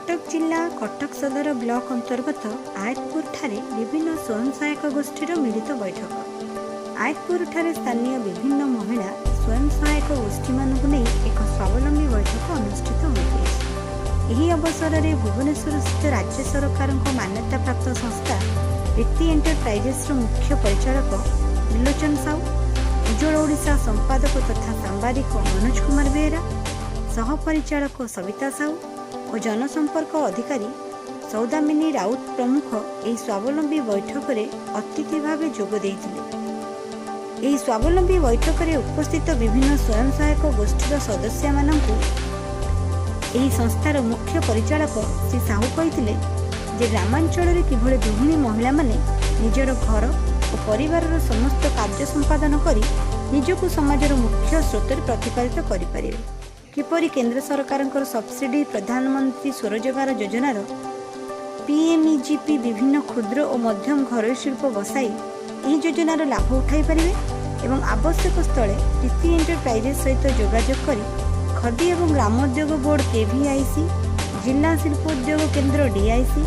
कटक जिला कटक सदर ब्लॉक अंतर्गत आयतपुर ठारे विभिन्न स्वयं सहायक गोष्ठीर मिलित बैठक। आयतपुर ठारे स्थानीय विभिन्न महिला स्वयं सहायक गोष्ठी मानक नहीं एक स्वावलंबी बैठक अनुष्ठित होती। यही अवसर में भुवनेश्वर स्थित राज्य सरकार मान्यता प्राप्त संस्था प्रीति एंटरप्राइजेस मुख्य परिचालक त्रिलोचन साहू, उज्जवल ओडिशा संपादक तथा सांबादिक मनोज कुमार बेहेरा, सह परिचालक सविता साहू और जनसंपर्क अधिकारी सौदामिनी राउत प्रमुख यह स्वावलंबी बैठक में अतिथि भाव जोग देइथिले। यह स्वावलंबी बैठक में उपस्थित विभिन्न स्वयं सहायक गोष्ठीर सदस्य मानकु यह संस्थार मुख्य परिचालक श्री साहू कहिथिले जे ग्रामांचल में किभଳି गृहिणी महिला माने निजर घर और परिवार समस्त कार्य संपादन करी निजकु समाजर मुख्य स्रोत प्रतिपादित करिपारिबे। किपरि केंद्र सरकार सब्सिडी प्रधानमंत्री स्वरोजगार योजनार पीएमईजीपी विभिन्न क्षुद्र और मध्यम घरोई शिल्प बसाई यह योजनार लाभ उठाई पारिबे एवं आवश्यक स्थले प्रीति एंटरप्राइजेस सहित जोगाजोग करी खदी एवं ग्रामोद्योग बोर्ड केवीआईसी, जिला शिल्पोद्योग केंद्र डीआईसी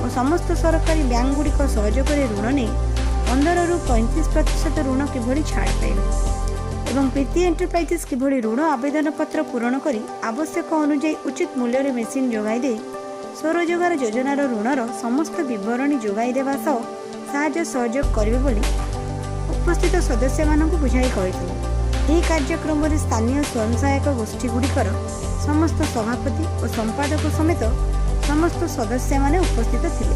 और समस्त सरकारी बैंक गुड़िक सहयोग ऋण नहीं 15 ରୁ 35% ऋण किभଳି छाड़ पाइबे एवं प्रीति एंटरप्राइजेस किभଳି ऋण आवेदन पत्र पूरण करी आवश्यक अनुଯାयी उचित मूल्य रे मेसिन जोगाई दे स्वरोजगार योजनार ऋणर समस्त विवरणी जोगाई देवा सह साहाय्य सहयोग करिवे बोली उपस्थित सदस्य मानकु बुझाई कहिथिले। ଏହି କାର୍ଯ୍ୟକ୍ରମରେ ସ୍ଥାନୀୟ ସ୍ୱୟଂ ସହାୟକ ଗୋଷ୍ଠୀ ଗୁଡ଼ିକର ସମସ୍ତ ସଭାପତି ଓ ସମ୍ପାଦକ ସମେତ ସମସ୍ତ ସଦସ୍ୟମାନେ ଉପସ୍ଥିତ ଥିଲେ।